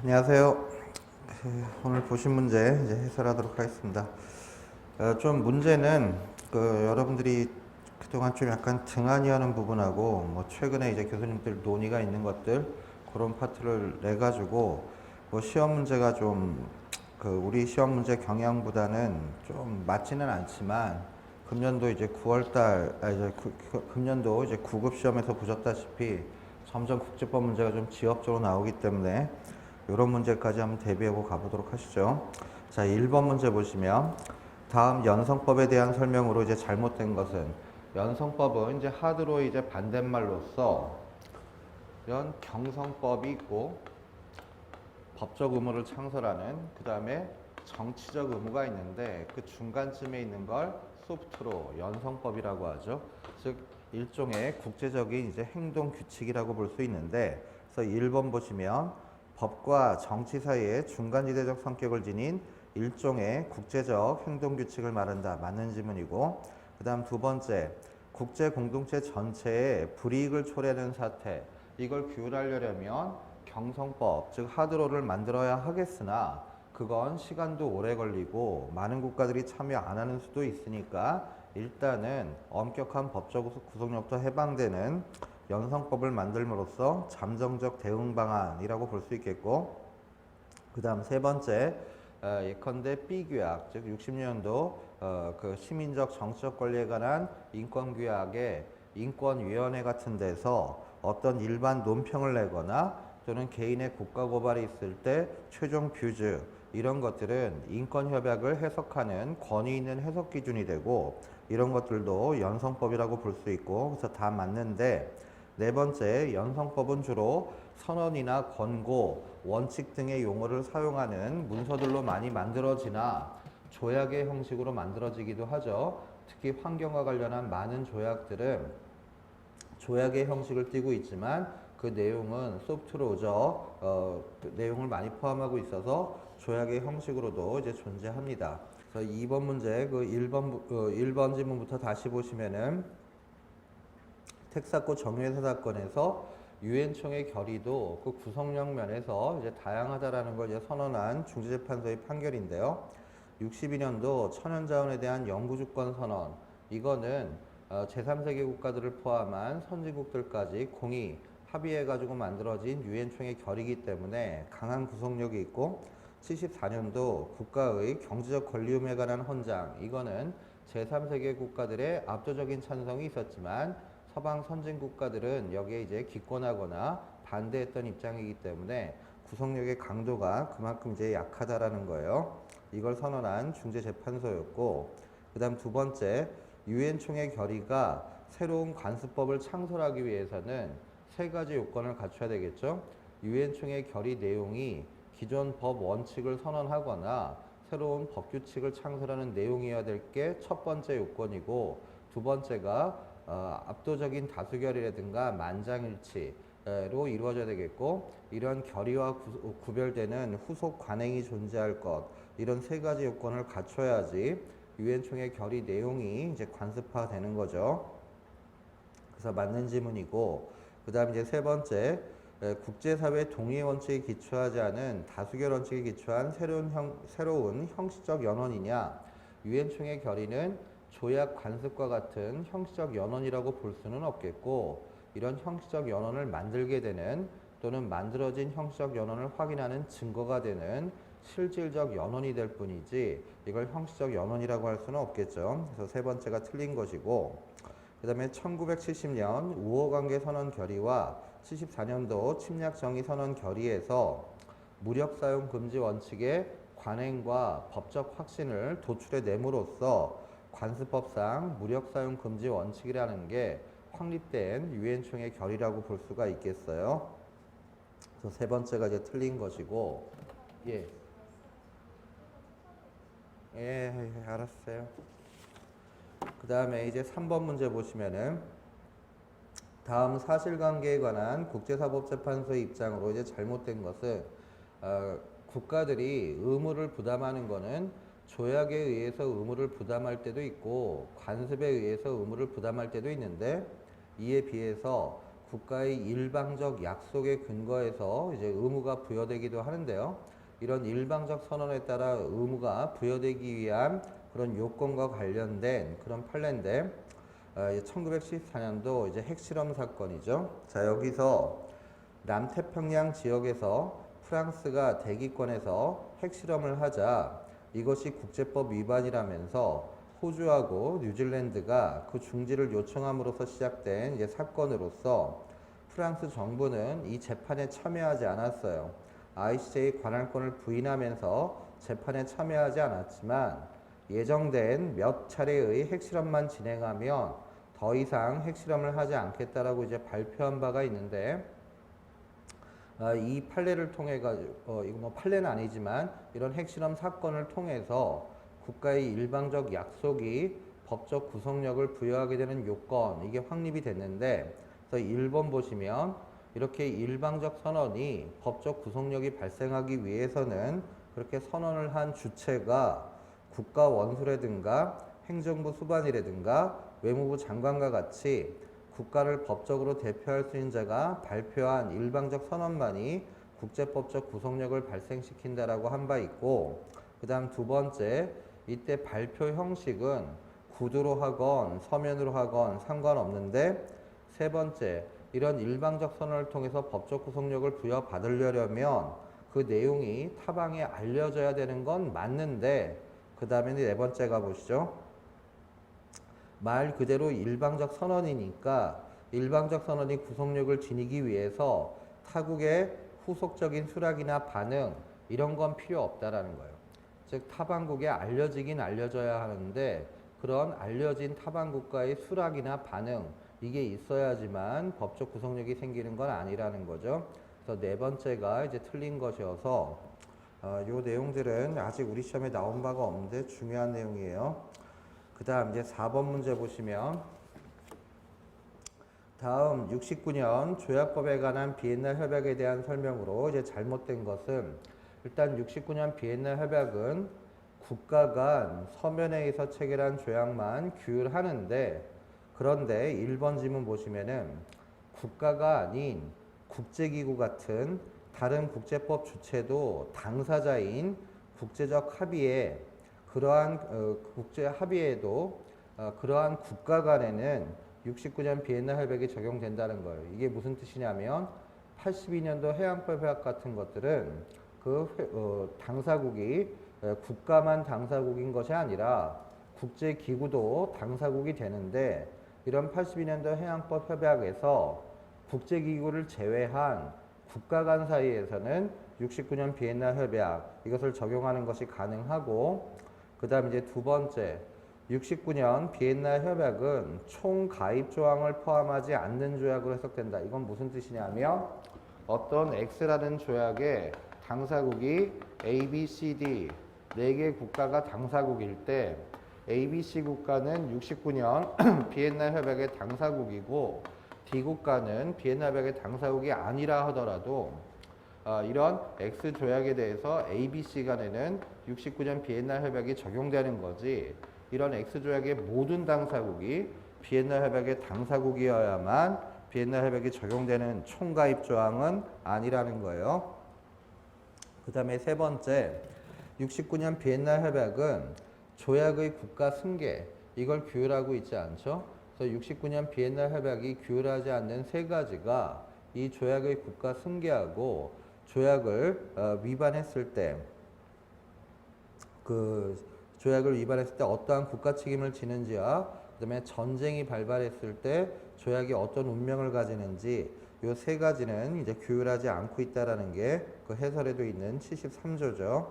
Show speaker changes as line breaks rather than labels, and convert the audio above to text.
안녕하세요. 오늘 보신 문제 이제 해설하도록 하겠습니다. 좀 문제는 여러분들이 그동안 좀 약간 등한히하는 부분하고 최근에 이제 교수님들 논의가 있는 것들 그런 파트를 내 가지고 시험 문제가 좀 우리 시험 문제 경향보다는 좀 맞지는 않지만 금년도 이제 9월달 이제 금년도 이제 9급 시험에서 보셨다시피 점점 국제법 문제가 좀 지역적으로 나오기 때문에 이런 문제까지 한번 대비하고 가보도록 하시죠. 자, 1번 문제 보시면 다음 연성법에 대한 설명으로 이제 잘못된 것은 연성법은 이제 하드로 이제 반대말로서 이런 경성법이 있고 법적 의무를 창설하는 그 다음에 정치적 의무가 있는데 그 중간쯤에 있는 걸 소프트로 연성법이라고 하죠. 즉 일종의 국제적인 이제 행동 규칙이라고 볼 수 있는데 그래서 1번 보시면 법과 정치 사이에 중간지대적 성격을 지닌 일종의 국제적 행동 규칙을 말한다. 맞는 지문이고 그 다음 두 번째 국제 공동체 전체에 불이익을 초래하는 사태 이걸 규율하려면 경성법 즉 하드로를 만들어야 하겠으나 그건 시간도 오래 걸리고 많은 국가들이 참여 안 하는 수도 있으니까 일단은 엄격한 법적 구속력도 해방되는 연성법을 만들므로써 잠정적 대응 방안이라고 볼 수 있겠고 그 다음 세 번째 예컨대 B규약 즉 60년도 그 시민적 정치적 권리에 관한 인권규약의 인권위원회 같은 데서 어떤 일반 논평을 내거나 또는 개인의 국가 고발이 있을 때 최종 뷰즈 이런 것들은 인권협약을 해석하는 권위 있는 해석 기준이 되고 이런 것들도 연성법이라고 볼 수 있고 그래서 다 맞는데 네 번째 연성법은 주로 선언이나 권고, 원칙 등의 용어를 사용하는 문서들로 많이 만들어지나 조약의 형식으로 만들어지기도 하죠. 특히 환경과 관련한 많은 조약들은 조약의 형식을 띠고 있지만 그 내용은 소프트로저 그 내용을 많이 포함하고 있어서 조약의 형식으로도 이제 존재합니다. 그래서 2번 문제 그 1번 지문부터 다시 보시면은 텍사코 정유회사 사건에서 유엔총의 결의도 그 구성력 면에서 이제 다양하다라는 걸 이제 선언한 중재재판소의 판결인데요. 62년도 천연자원에 대한 영구주권 선언 이거는 제3세계 국가들을 포함한 선진국들까지 공히 합의해가지고 만들어진 유엔총의 결의이기 때문에 강한 구속력이 있고 74년도 국가의 경제적 권리움에 관한 헌장 이거는 제3세계 국가들의 압도적인 찬성이 있었지만 서방 선진 국가들은 여기에 이제 기권하거나 반대했던 입장이기 때문에 구속력의 강도가 그만큼 이제 약하다라는 거예요. 이걸 선언한 중재재판소였고, 그 다음 두 번째, 유엔 총회 결의가 새로운 관습법을 창설하기 위해서는 세 가지 요건을 갖춰야 되겠죠. 유엔 총회 결의 내용이 기존 법 원칙을 선언하거나 새로운 법 규칙을 창설하는 내용이어야 될 게 첫 번째 요건이고, 두 번째가 압도적인 다수결이라든가 만장일치로 이루어져야 되겠고 이런 결의와 구별되는 후속 관행이 존재할 것 이런 세 가지 요건을 갖춰야지 유엔총회 결의 내용이 이제 관습화되는 거죠. 그래서 맞는 지문이고 그 다음 이제 세 번째 국제사회 동의 원칙에 기초하지 않은 다수결 원칙에 기초한 새로운 형식적 연원이냐 유엔총회 결의는 조약 관습과 같은 형식적 연원이라고 볼 수는 없겠고 이런 형식적 연원을 만들게 되는 또는 만들어진 형식적 연원을 확인하는 증거가 되는 실질적 연원이 될 뿐이지 이걸 형식적 연원이라고 할 수는 없겠죠. 그래서 세 번째가 틀린 것이고 그 다음에 1970년 우호관계 선언 결의와 74년도 침략 정의 선언 결의에서 무력 사용 금지 원칙의 관행과 법적 확신을 도출해 내므로써 관습법상 무력 사용 금지 원칙이라는 게 확립된 유엔총회 결의라고 볼 수가 있겠어요. 그래서 세 번째가 이제 틀린 것이고, 예, 알았어요. 그 다음에 이제 3번 문제 보시면은 다음 사실관계에 관한 국제사법재판소의 입장으로 이제 잘못된 것은 국가들이 의무를 부담하는 것은 조약에 의해서 의무를 부담할 때도 있고 관습에 의해서 의무를 부담할 때도 있는데 이에 비해서 국가의 일방적 약속에 근거해서 이제 의무가 부여되기도 하는데요. 이런 일방적 선언에 따라 의무가 부여되기 위한 그런 요건과 관련된 그런 판례인데 1914년도 이제 핵실험 사건이죠. 자, 여기서 남태평양 지역에서 프랑스가 대기권에서 핵실험을 하자 이것이 국제법 위반이라면서 호주하고 뉴질랜드가 그 중지를 요청함으로써 시작된 이제 사건으로서 프랑스 정부는 이 재판에 참여하지 않았어요. ICJ 관할권을 부인하면서 재판에 참여하지 않았지만 예정된 몇 차례의 핵실험만 진행하면 더 이상 핵실험을 하지 않겠다라고 이제 발표한 바가 있는데 이 판례를 통해 가지고 이거 뭐 판례는 아니지만 이런 핵실험 사건을 통해서 국가의 일방적 약속이 법적 구속력을 부여하게 되는 요건 이게 확립이 됐는데 그래서 1번 보시면 이렇게 일방적 선언이 법적 구속력이 발생하기 위해서는 그렇게 선언을 한 주체가 국가 원수라든가 행정부 수반이라든가 외무부 장관과 같이 국가를 법적으로 대표할 수 있는 자가 발표한 일방적 선언만이 국제법적 구속력을 발생시킨다라고 한 바 있고 그 다음 두 번째 이때 발표 형식은 구두로 하건 서면으로 하건 상관없는데 세 번째 이런 일방적 선언을 통해서 법적 구속력을 부여받으려면 그 내용이 타방에 알려져야 되는 건 맞는데 그 다음에 네 번째 가보시죠. 말 그대로 일방적 선언이니까 일방적 선언이 구속력을 지니기 위해서 타국의 후속적인 수락이나 반응 이런 건 필요 없다라는 거예요. 즉 타방국에 알려지긴 알려져야 하는데 그런 알려진 타방국가의 수락이나 반응 이게 있어야지만 법적 구속력이 생기는 건 아니라는 거죠. 그래서 네 번째가 이제 틀린 것이어서 요 내용들은 아직 우리 시험에 나온 바가 없는데 중요한 내용이에요. 그 다음 이제 4번 문제 보시면 다음 69년 조약법에 관한 비엔나 협약에 대한 설명으로 이제 잘못된 것은 일단 69년 비엔나 협약은 국가 간 서면회의에서 체결한 조약만 규율하는데 그런데 1번 지문 보시면은 국가가 아닌 국제기구 같은 다른 국제법 주체도 당사자인 국제적 합의에 그러한 국제 합의에도 그러한 국가 간에는 69년 비엔나 협약이 적용된다는 거예요. 이게 무슨 뜻이냐면 82년도 해양법 협약 같은 것들은 당사국이 국가만 당사국인 것이 아니라 국제기구도 당사국이 되는데 이런 82년도 해양법 협약에서 국제기구를 제외한 국가 간 사이에서는 69년 비엔나 협약 이것을 적용하는 것이 가능하고 그 다음 이제 두 번째 69년 비엔나 협약은 총 가입 조항을 포함하지 않는 조약으로 해석된다. 이건 무슨 뜻이냐면 어떤 X라는 조약에 당사국이 A, B, C, D 4개 국가가 당사국일 때 A, B, C 국가는 69년 비엔나 협약의 당사국이고 D 국가는 비엔나 협약의 당사국이 아니라 하더라도 이런 X 조약에 대해서 A, B, C 간에는 69년 비엔나 협약이 적용되는 거지 이런 X 조약의 모든 당사국이 비엔나 협약의 당사국이어야만 비엔나 협약이 적용되는 총가입 조항은 아니라는 거예요. 그 다음에 세 번째 69년 비엔나 협약은 조약의 국가 승계 이걸 규율하고 있지 않죠. 그래서 69년 비엔나 협약이 규율하지 않는 세 가지가 이 조약의 국가 승계하고 조약을 위반했을 때 조약을 위반했을 때 어떠한 국가 책임을 지는지와 그다음에 전쟁이 발발했을 때 조약이 어떤 운명을 가지는지 이 세 가지는 이제 규율하지 않고 있다라는 게 그 해설에도 있는 73조죠.